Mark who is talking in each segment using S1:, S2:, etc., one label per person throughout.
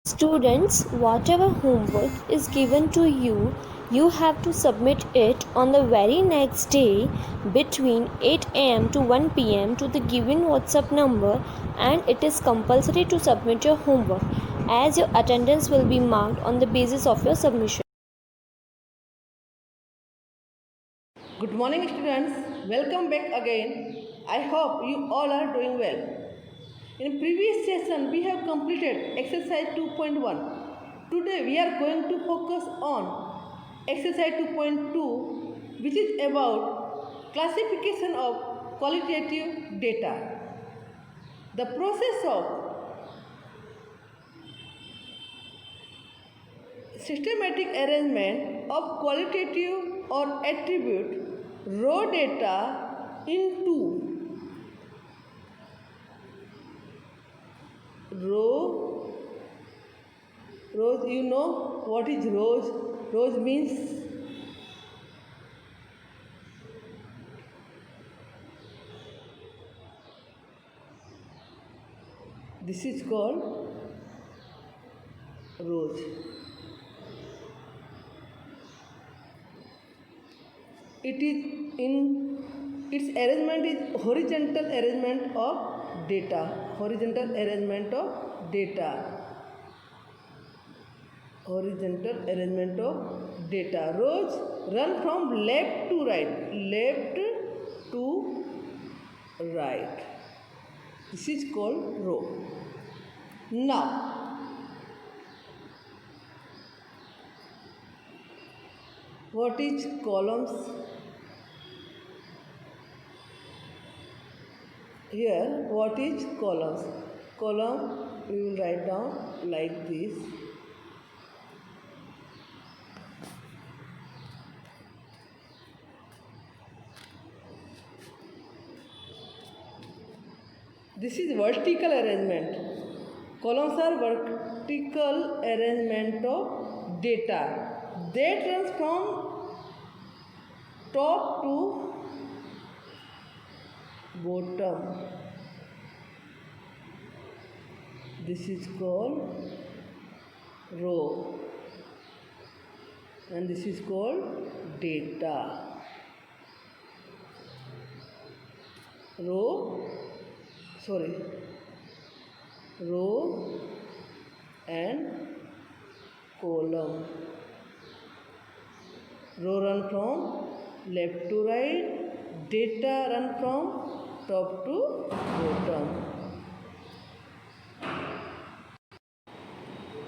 S1: Students, whatever homework is given to you, you have to submit it on the very next day between 8 am to 1 pm to the given WhatsApp number, and it is compulsory to submit your homework as your attendance will be marked on the basis of your submission.
S2: Good morning, students. Welcome back again. I hope you all are doing well. In previous session, we have completed exercise 2.1. Today, we are going to focus on exercise 2.2, which is about classification of qualitative data. The process of systematic arrangement of qualitative or attribute raw data into rows. You know what is rows means this is called rows. It is in its arrangement is horizontal arrangement of data. Horizontal arrangement of data. Horizontal arrangement of data. Rows run from left to right. Left to right. This is called row. Now, what is columns? Here, what is columns? Column we will write down like this. This is vertical arrangement. Columns are vertical arrangement of data. That runs from top to bottom. This is called row. And this is called data. Row and column. Row run from left to right, data run from top to bottom.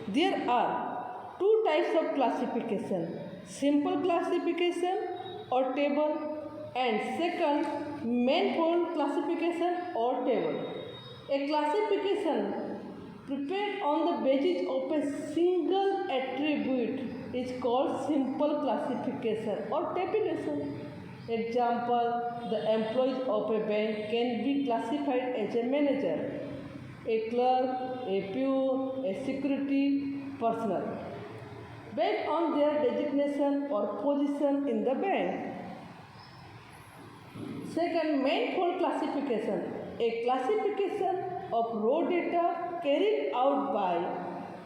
S2: There are two types of classification: simple classification or table, and second, manifold classification or table. A classification prepared on the basis of a single attribute is called simple classification or tabulation. Example, the employees of a bank can be classified as a manager, a clerk, a peon, a security personnel, based on their designation or position in the bank. Second, manifold classification. A classification of raw data carried out by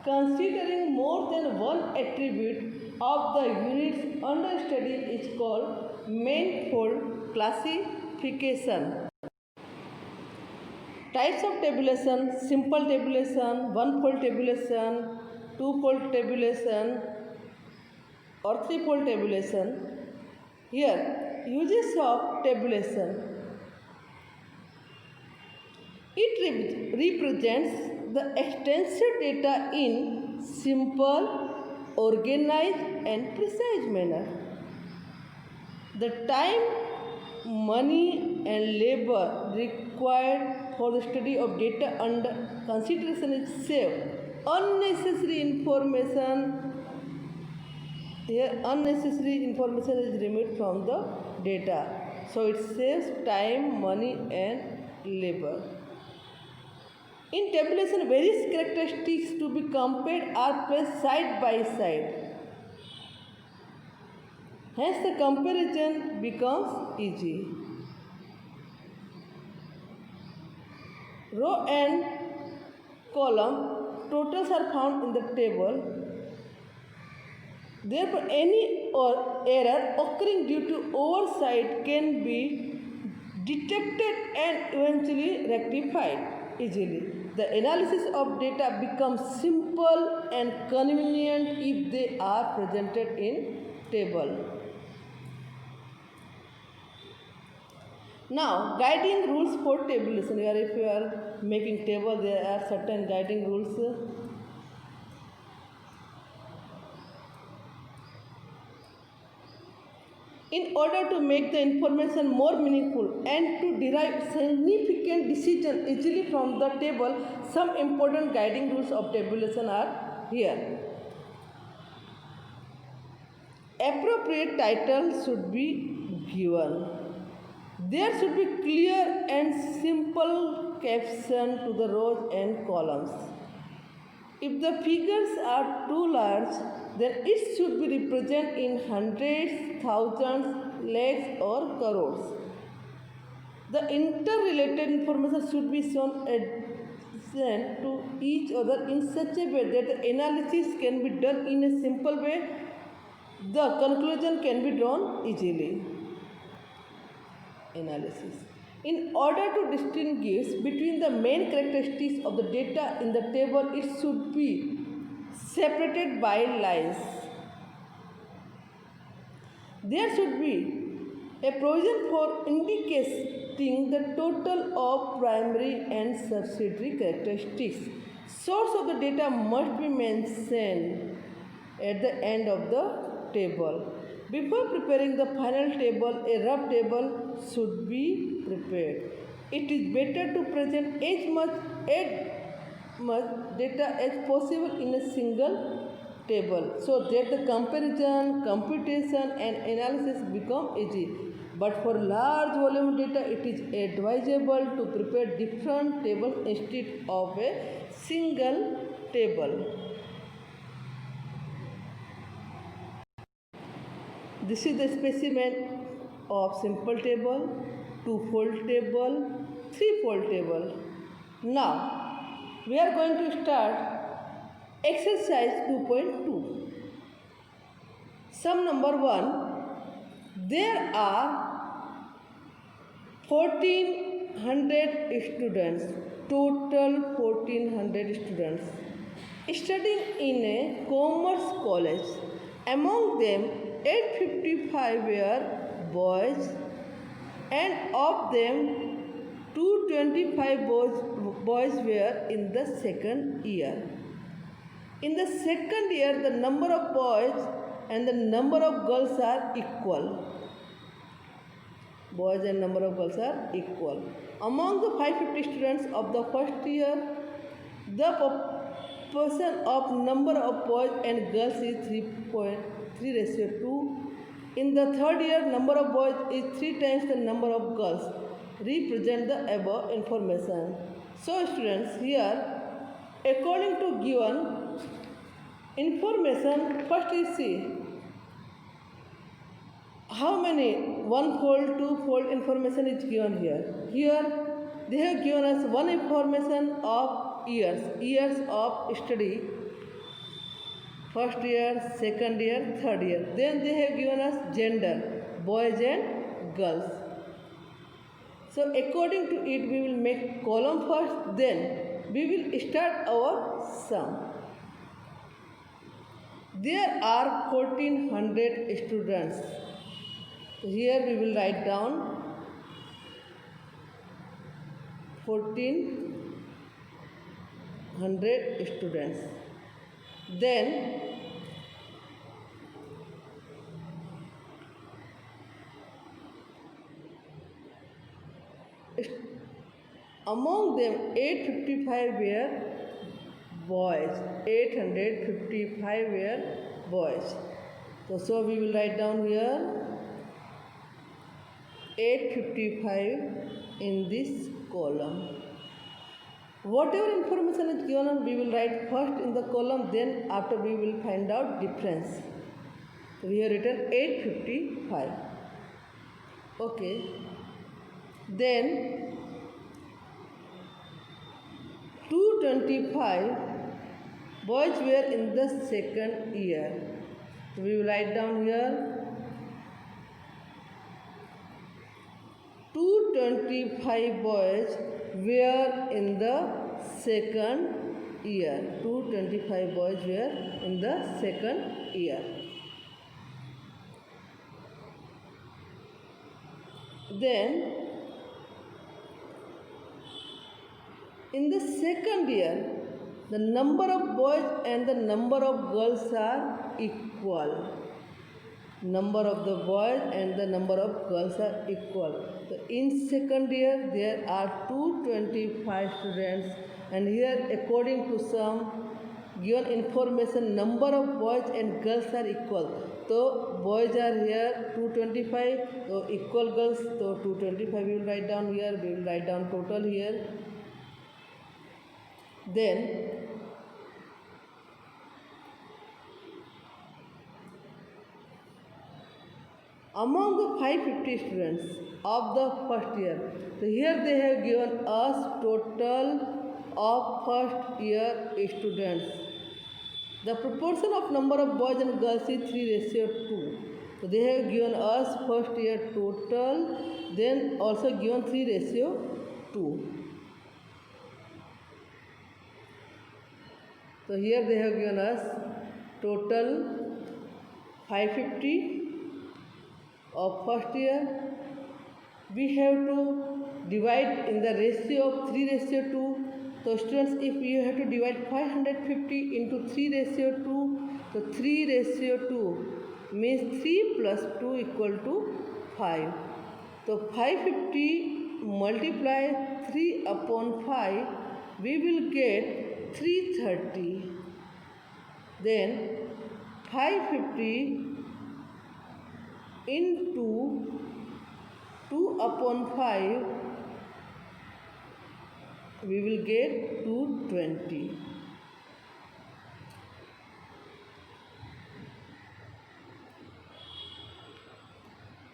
S2: considering more than one attribute of the units under study is called manifold classification. Types of tabulation: simple tabulation, one-fold tabulation, two-fold tabulation or three-fold tabulation. Here, uses of tabulation. It represents the extensive data in simple, organized and precise manner. The time, money and labor required for the study of data under consideration is saved. Unnecessary information is removed from the data. So it saves time, money and labor. In tabulation, various characteristics to be compared are placed side by side. Hence the comparison becomes easy. Row and column totals are found in the table. Therefore, any error occurring due to oversight can be detected and eventually rectified easily. The analysis of data becomes simple and convenient if they are presented in table. Now, guiding rules for tabulation. Here, if you are making table, there are certain guiding rules. In order to make the information more meaningful and to derive significant decision easily from the table, some important guiding rules of tabulation are here. Appropriate title should be given. There should be clear and simple caption to the rows and columns. If the figures are too large, then it should be represented in hundreds, thousands, lakhs or crores. The interrelated information should be shown adjacent to each other in such a way that the analysis can be done in a simple way. The conclusion can be drawn easily. Analysis. In order to distinguish between the main characteristics of the data in the table, it should be separated by lines. There should be a provision for indicating the total of primary and subsidiary characteristics. Source of the data must be mentioned at the end of the table. Before preparing the final table, a rough table should be prepared. It is better to present as much data as possible in a single table so that the comparison, computation and analysis become easy. But for large volume data, it is advisable to prepare different tables instead of a single table. This is the specimen of simple table, two-fold table, three-fold table. Now, we are going to start exercise 2.2. Sum number 1. There are 1400 students, total 1400 students, studying in a commerce college. Among them, 855 were boys, and of them 225 boys were in the second year. In the second year, the number of boys and the number of girls are equal. Boys and number of girls are equal. Among the 550 students of the first year, the proportion of number of boys and girls is 3:2. In the third year, number of boys is 3 times the number of girls. Represent the above information. So students, here according to given information, first is see how many one-fold, two-fold information is given here. Here they have given us one information of years of study. First year, second year, third year. Then they have given us gender, boys and girls. So according to it, we will make column first, then we will start our sum. There are 1400 students. Here we will write down 1400 students. Then among them 855 were boys. 855 were boys. So we will write down here 855 in this column. Whatever information is given, we will write first in the column, then after we will find out difference. So we have written 855. Okay. Then 225 boys were in the second year. We will write down here 225 boys were in the second year. 225 boys were in the second year. Then in the second year, the number of boys and the number of girls are equal. Number of the boys and the number of girls are equal. So in second year, there are 225 students, and here according to some given information, number of boys and girls are equal. So boys are here 225, so equal girls, so 225 we will write down here, we will write down total here. Then among the 550 students of the first year, so here they have given us total of first year students. The proportion of number of boys and girls is 3:2. So they have given us first year total, then also given 3:2. So here they have given us total 550 of first year. We have to divide in the ratio of 3:2. So students, if you have to divide 550 into 3:2, so 3:2 means 3 plus 2 equal to 5. So 550 multiply 3 upon 5, we will get 330. Then 550 into 2 upon 5, we will get 220.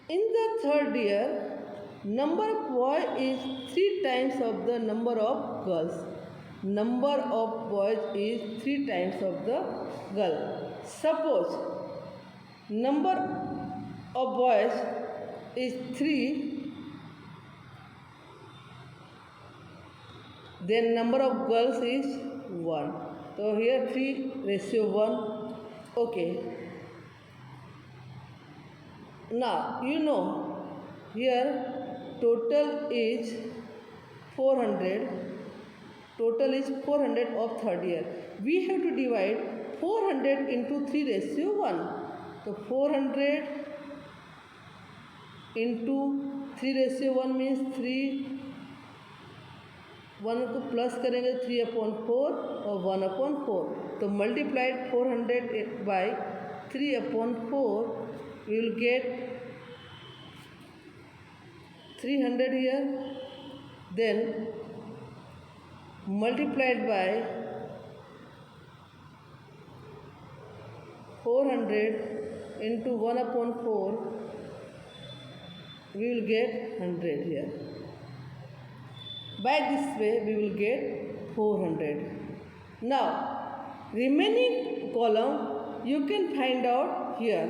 S2: In the third year, number of boys is 3 times of the number of girls. Number of boys is 3 times of the girl. Suppose number of boys is 3, then number of girls is 1. So here 3:1. Okay. Now you know here total is 400. Total is 400 of third year. We have to divide 400 into 3:1. So 400 into 3:1 means 3, 1 को plus करेंगे 3/4 और 1/4. तो multiplied 400 by 3/4, we will get 300 here. Then multiplied by 400 into 1/4, we will get 100 here. By this way we will get 400. Now remaining column you can find out here.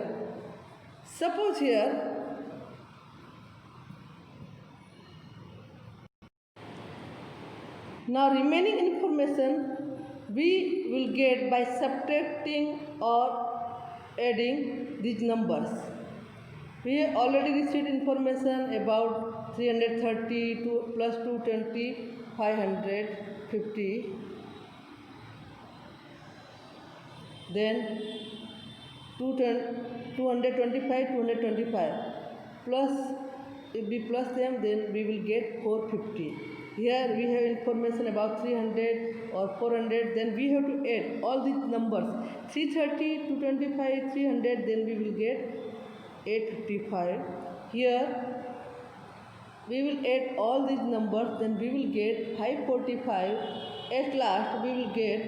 S2: Suppose here now remaining information we will get by subtracting or adding these numbers. We have already received information about 330 plus 220, 550. Then 225, 225. Plus, if we plus them, then we will get 450. Here we have information about 300 or 400. Then we have to add all these numbers. 330, 225, 300. Then we will get 855. Here we will add all these numbers, then we will get 545. At last we will get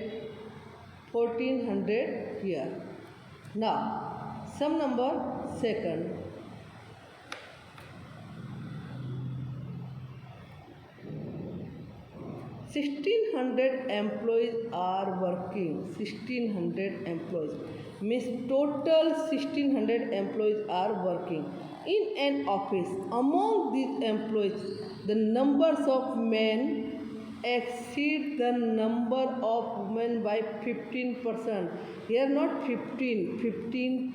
S2: 1400 here. Now sum number second. 1600 employees are working. 1600 employees means total 1600 employees are working in an office. Among these employees, the numbers of men exceed the number of women by 15%. Here not 15,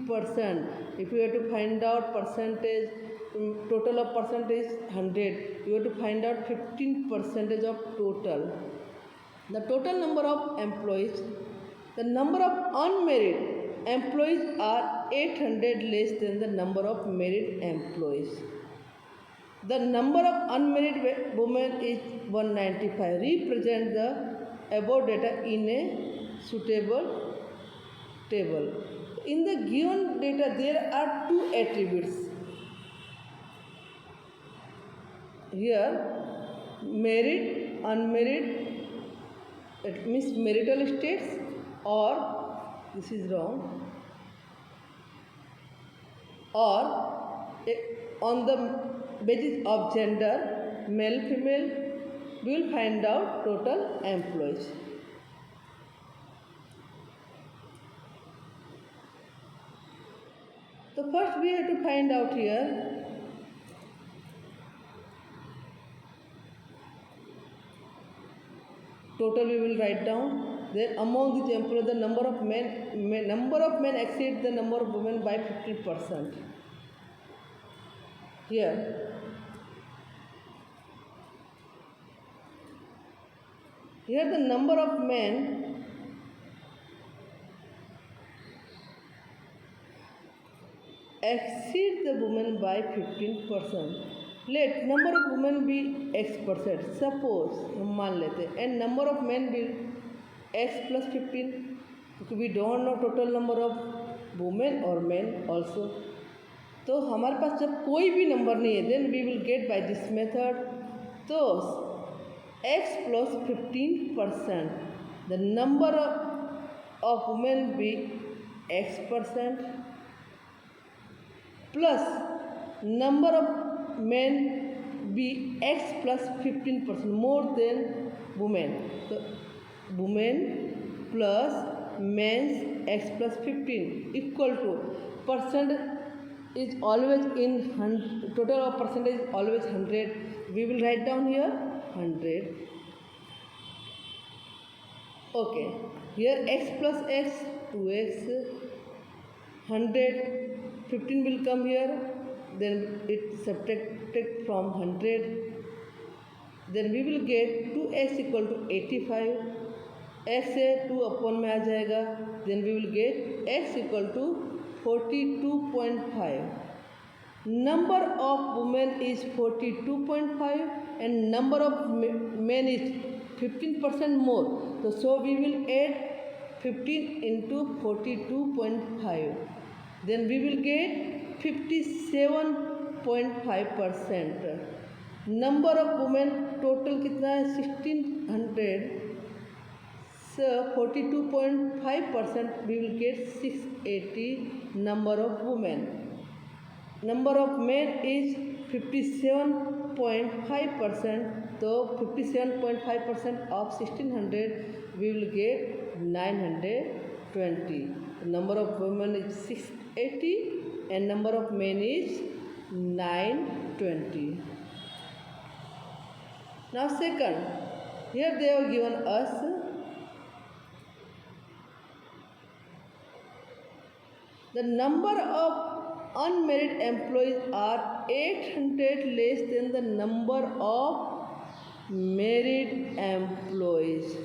S2: 15%. If you have to find out percentage, total of percentage 100, you have to find out 15% of total. The total number of employees, the number of unmarried employees are 800 less than the number of married employees. The number of unmarried women is 195. Represent the above data in a suitable table. In the given data, there are two attributes. Here, married, unmarried, it means marital states, or this is wrong, or on the basis of gender, male, female, we will find out total employees. So first we have to find out here total we will write down. Then among these employees, the number of men exceeds the number of women by 50%. Here the number of men exceed the women by 15%. Let number of women be X%. Suppose मान लेते हैं and number of men be X plus 15 because we don't know total number of women or men also. तो हमारे पास जब कोई भी number नहीं है then we will get by this method. तो X plus 15%. The number of women be X% plus number of men be X plus 15% more than women. So women plus men's X plus 15 equal to percent is always in 100, total of percentage is always 100. We will write down here 100. Okay, here X plus X 2X 100. 15 will come here, then it subtracted from 100, then we will get 2x equal to 85, x से 2 upon में आ जाएगा, then we will get x equal to 42.5. Number of women is 42.5 and number of men is 15% more. So we will add 15 into 42.5. Then we will get 57.5%. Number of women total कितना है 1600. So 42.5% we will get 680 number of women. Number of men is 57.5%. So 57.5% of 1600 we will get 920. The number of women is 680 and number of men is 920. Now second, here they have given us the number of unmarried employees are 800 less than the number of married employees.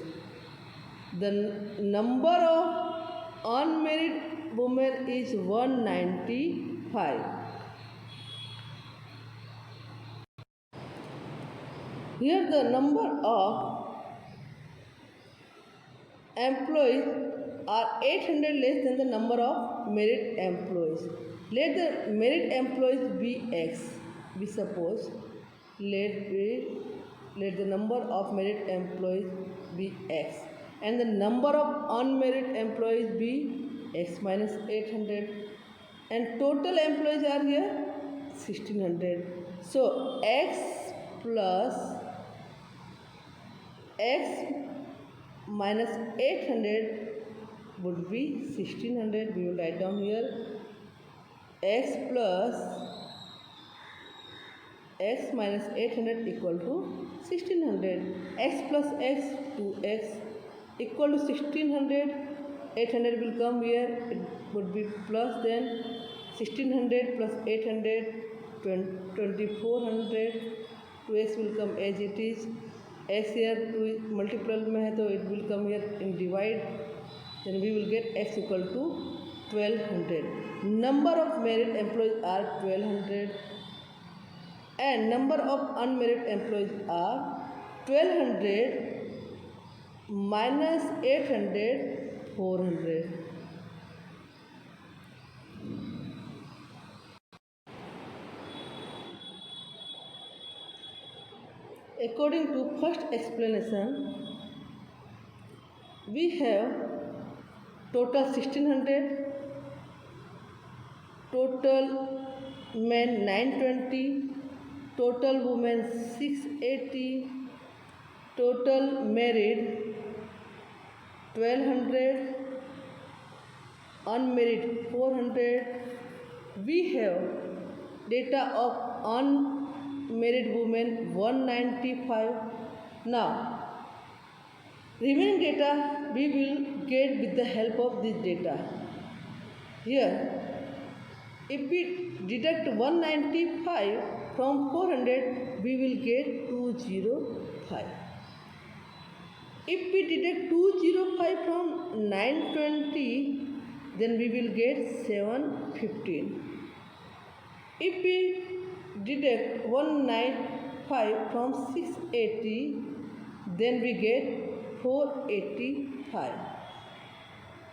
S2: The number of unmarried women is 195. Here the number of employees are 800 less than the number of married employees. Let the married employees be X. We suppose let the number of married employees be X and the number of unmarried employees be X minus 800 and total employees are here 1600. So X plus x minus 800 would be 1600. We will write down here x plus x minus 800 equal to 1600. X plus x, 2x equal to 1600. 800 will come here, it would be plus, then 1600 plus 800, 2400. 2x will come as it is. X here 2 multiple में है तो it will come here in divide. Then we will get x equal to 1200. Number of married employees are 1200 and number of unmarried employees are 1200 minus 800, 400. According to first explanation, we have total 1600, total men 920, total women 680, total married 1200, unmarried 400. We have data of unmarried women 195. Now, remaining data we will get with the help of this data. Here, if we deduct 195 from 400, we will get 205. If we deduct 205 from 920, then we will get 715. If we deduct 195 from 680, then we get 485.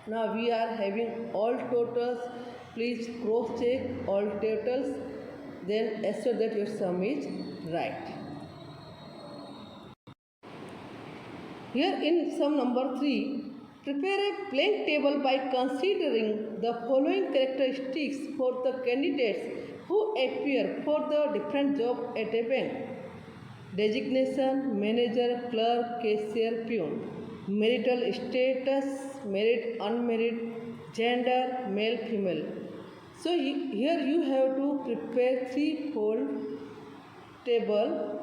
S2: Now we are having all totals. Please cross check all totals, then assure that your sum is right. Here in sum number 3, prepare a blank table by considering the following characteristics for the candidates who appear for the different job at a bank. Designation, manager, clerk, cashier, peon. Marital status, married, unmarried, gender, male, female. So here you have to prepare three-fold table.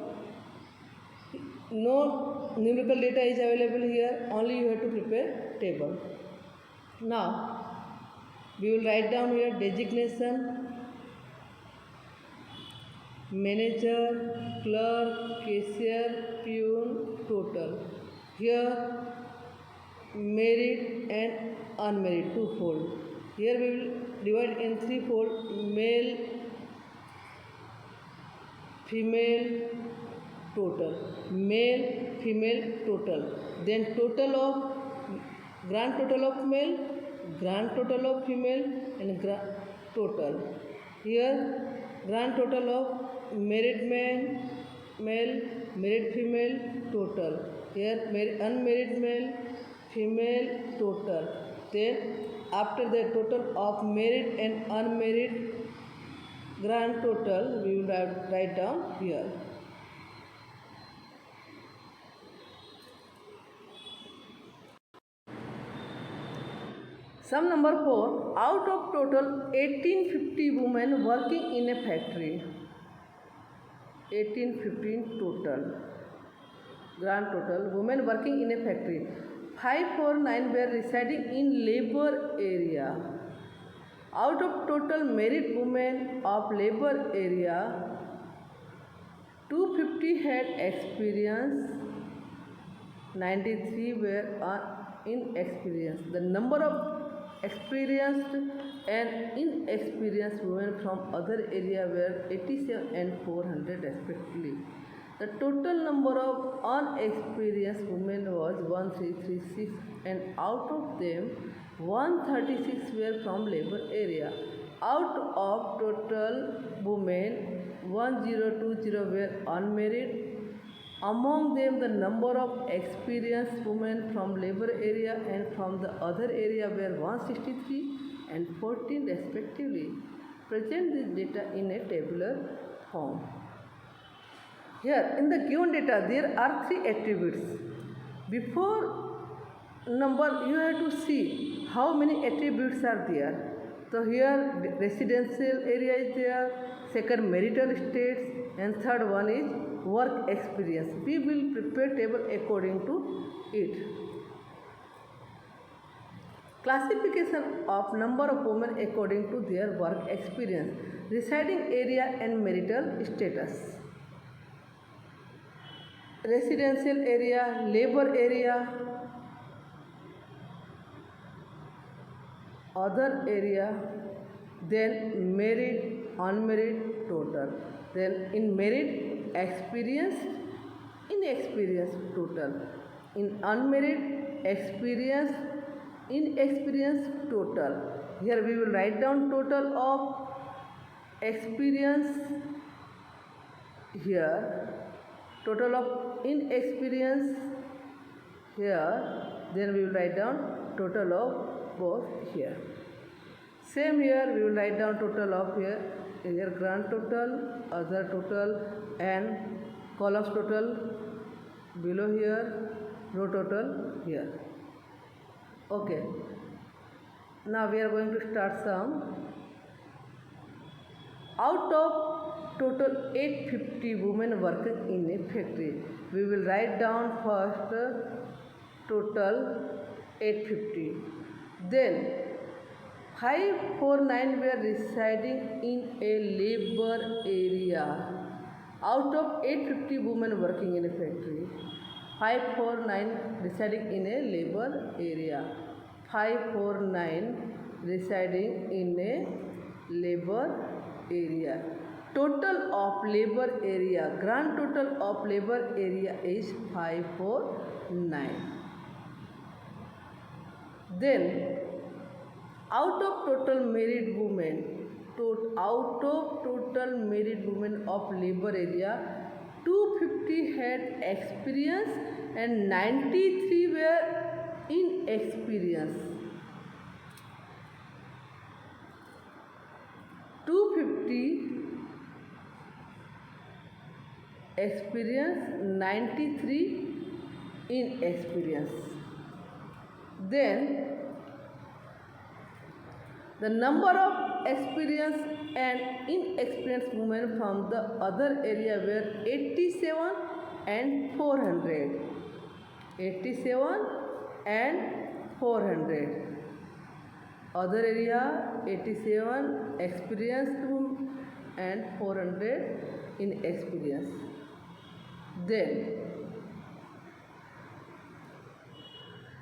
S2: No numerical data is available here, only you have to prepare table. Now we will write down here designation, manager, clerk, cashier, peon, total. Here married and unmarried, two-fold. Here we will divide in three-fold: male, female, total. Male, female, total. Then total of grand total of male, grand total of female, and total. Here grand total of married man, male, married female, total. Here unmarried male, female, total. Then after the total of married and unmarried grand total, we will write down here. Sum number 4. Out of total 1850 women working in a factory, 1815 total, grand total, women working in a factory, 549 were residing in labor area. Out of total married women of labor area, 250 had experience, 93 were inexperienced. The number of experienced and inexperienced women from other area were 87 and 400 respectively. The total number of unexperienced women was 1336, and out of them 136 were from labor area. Out of total women, 1020 were unmarried. Among them, the number of experienced women from labor area and from the other area were 163 and 14 respectively. Present this data in a tabular form. Here, in the given data, there are three attributes: Before number, you have to see how many attributes are there. So here residential area is there, second marital states, and third one is work experience. We will prepare table according to it. Classification of number of women according to their work experience, residing area and marital status. Residential area, labor area, other area, then married, unmarried, total. Then in married, experience, inexperience, total. In unmarried, experience, inexperience, total. Here we will write down total of experience here, total of inexperience here, then we will write down total of both here. Same here, we will write down total of here grand total, other total, and columns total below here, row total here. Okay, now we are going to start some. Out of total 850 women working in a factory, we will write down first total 850. Then 549 were residing in a labor area. Out of 850 women working in a factory, 549 residing in a labor area. 549 residing in a labor area. Total of labor area, grand total of labor area is 549. Then out of total married women, out of total married women of labor area, 250 had experience and 93 were inexperienced. 250 experience, 93 inexperience. Then the number of experienced and inexperienced women from the other area were 87 and 400. 87 and 400. Other area 87 experienced and 400 inexperienced. Then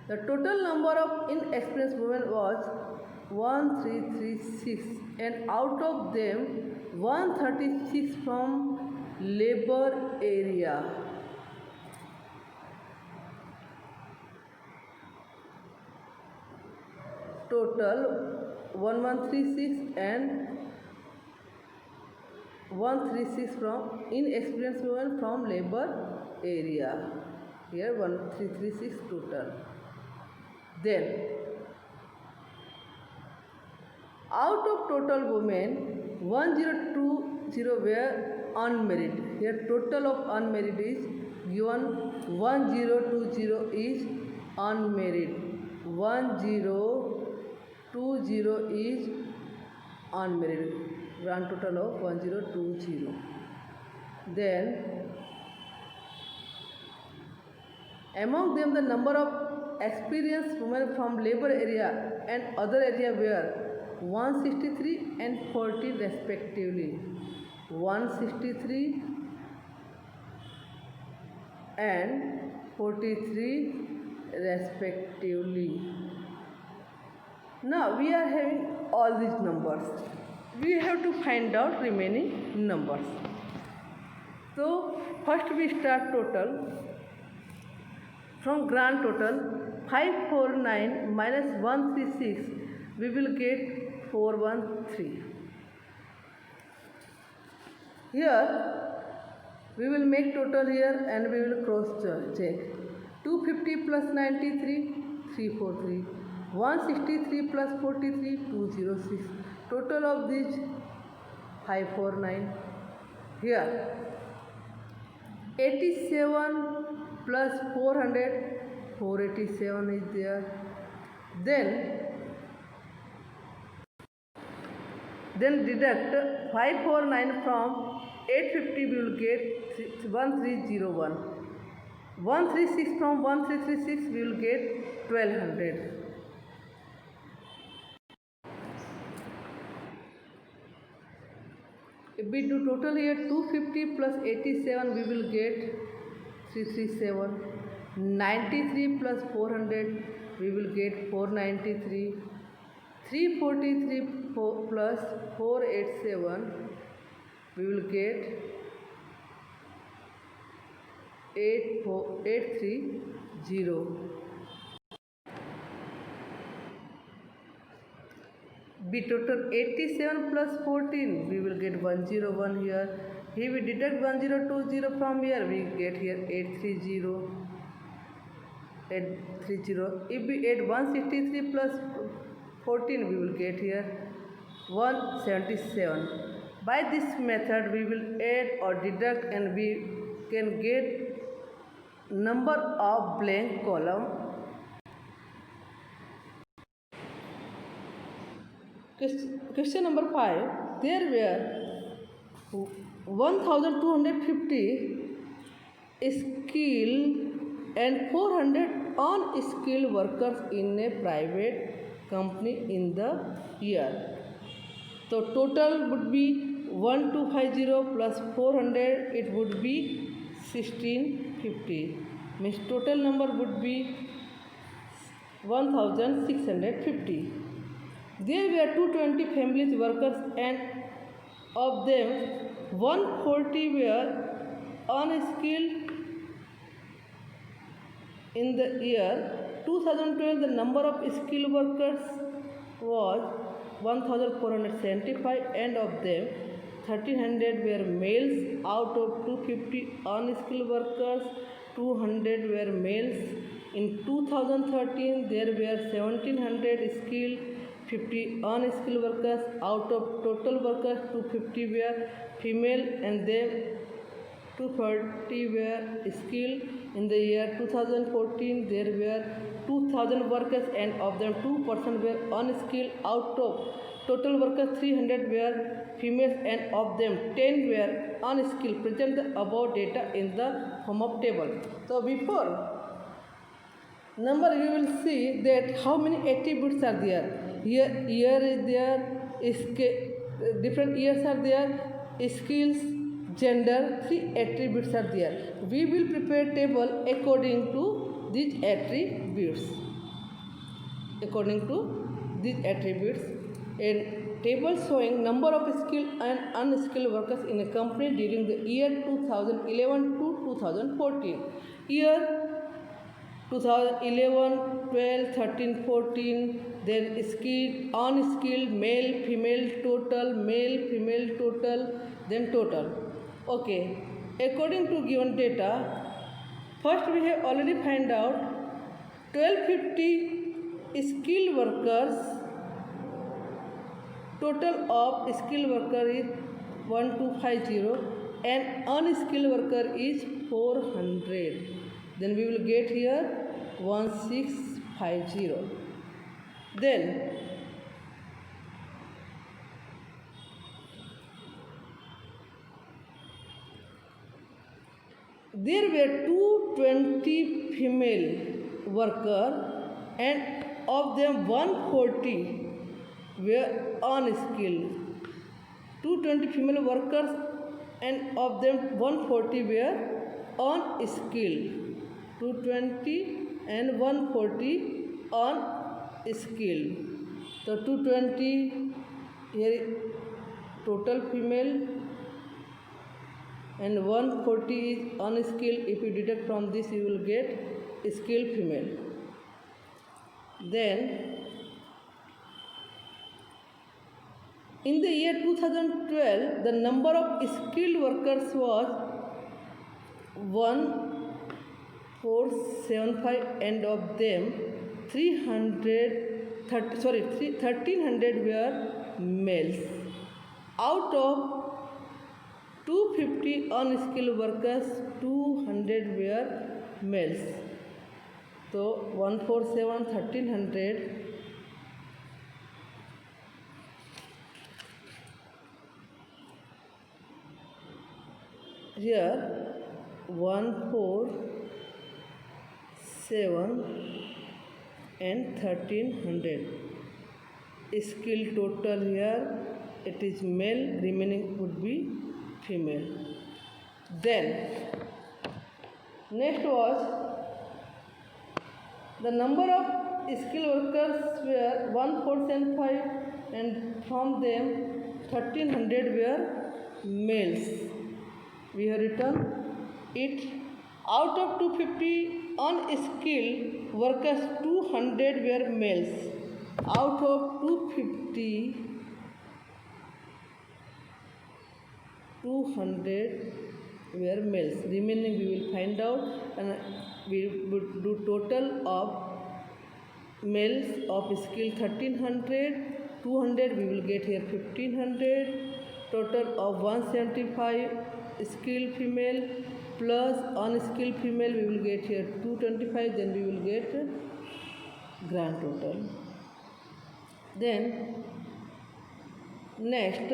S2: the total number of inexperienced women was 1336, and out of them 136 from labor area. Total 1136 and 136 from inexperienced women from labor area. Here 1336 total. Then out of total women, 1020 were unmarried. Here total of unmarried is given, 1020 is unmarried. 1020 is unmarried. Grand total of 1020. Then among them the number of experienced women from labor area and other area were 163 and 40 respectively. 163 and 43 respectively. Now we are having all these numbers. We have to find out remaining numbers. So first we start total. From grand total 549 minus 136, we will get 413. Here we will make total here and we will cross check. 250 plus 93, 343. 163 plus 43, 206. Total of these 549. Here 87 plus 400, 487 is there. Then deduct 549 from 850, we will get 1301. 136 from 1336, we will get 1200. If we do total here 250 plus 87, we will get 337. 93 plus 400, we will get 493. 343 plus 487, we will get 830. Be total 87 plus 14, we will get 101 here. Here we deduct 1020 from here, we get here 830. If we add 163 plus 14, we will get here 177. By this method, we will add or deduct and we can get number of blank column. Question number 5. There were 1250 skilled and 400 unskilled workers in a private company in the year. So total would be 1250 plus 400, it would be 1650. Means total number would be 1650. There were 220 families workers and of them 140 were unskilled. In the year 2012, the number of skilled workers was 1475 and of them 1300 were males. Out of 250 unskilled workers, 200 were males. In 2013, there were 1700 skilled, 50 unskilled workers. Out of total workers, 250 were female and them 240 were skilled. In the year 2014, there were 2000 workers and of them 2% were unskilled. Out of total workers, 300 were females and of them 10 were unskilled. Present the above data in the form of table. So before number, you will see that how many attributes are there. Here year is there, different years are there, skills, gender, 3 attributes are there. We will prepare table according to these attributes. A table showing number of skilled and unskilled workers in a company during the year 2011 to 2014. Year 2011, 12, 13, 14, then skilled, unskilled, male, female, total, male, female, total, then total. Okay, according to given data, first we have already find out 1250 skilled workers, total of skilled worker is 1250 and unskilled worker is 400. Then we will get here 1650. Then there were 220 female workers and of them 140 were unskilled. 220 female workers and of them 140 were unskilled. 220 and 140 unskilled. So 220 here total female and 140 is unskilled. If you deduct from this, you will get skilled female. Then in the year 2012, the number of skilled workers was 1475 and of them 1300 were males. Out of 250 unskilled workers, 200 were males. So 147 1300 here 147 and 1300 skill total here it is male, remaining would be female. Then next was the number of skilled workers were 1475 and from them 1300 were males. We have written it. Out of 250 unskilled workers, 200 were males. Out of 250, 200 were males. Remaining we will find out, and we would do total of males of skill 1300, 200 we will get here 1500, total of 175 skilled female plus unskilled female we will get here 225, then we will get grand total. Then next,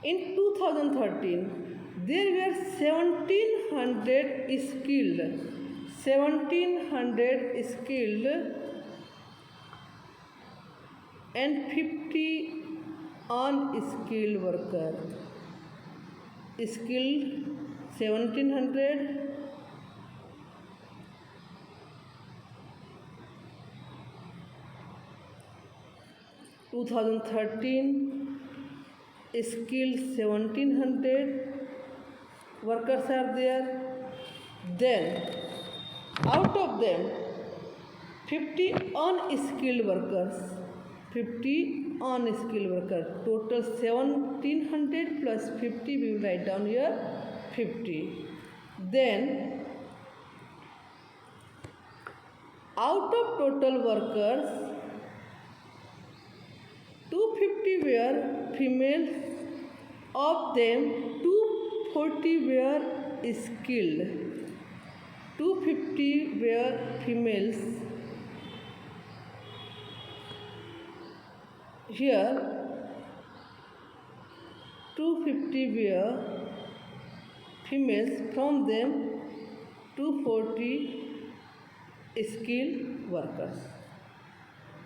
S2: in 2013 there were 1700 skilled and 50 unskilled worker. Skilled 1700, skilled 1700 workers are there. Then out of them 50 unskilled workers, total 1700 plus 50 we will write down here 50. Then out of total workers 250 were females, of them 240 were skilled, 250 were females. Here 250 were females, from them 240 skilled workers.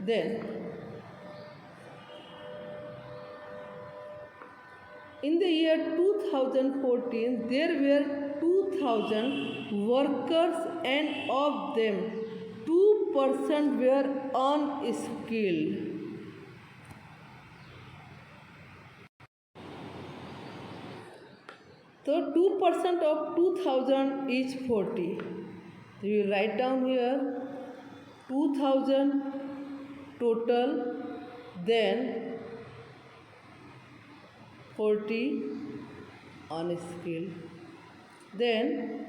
S2: Then in the year 2014 there were 2000 workers and of them 2% were unskilled. So 2% of 2000 is 40. So you write down here 2000 total, then 40 unskilled. Then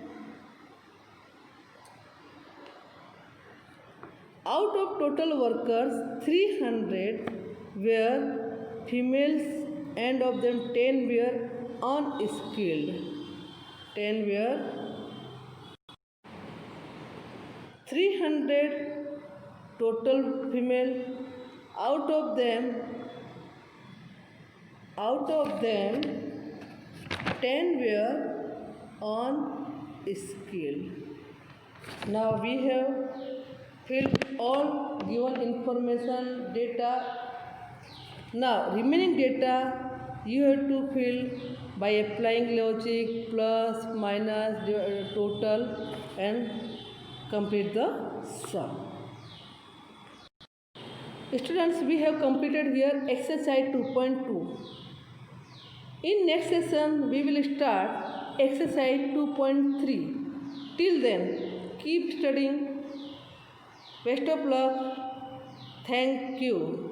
S2: out of total workers 300 were females and of them 10 were unskilled. 10 were 300 total female, out of them 10 were unskilled. Now we have filled all given information data. Now remaining data you have to fill by applying logic, plus, minus, total, and complete the sum. Students, we have completed here exercise 2.2. In next session we will start exercise 2.3. Till then, keep studying. Best of luck. Thank you.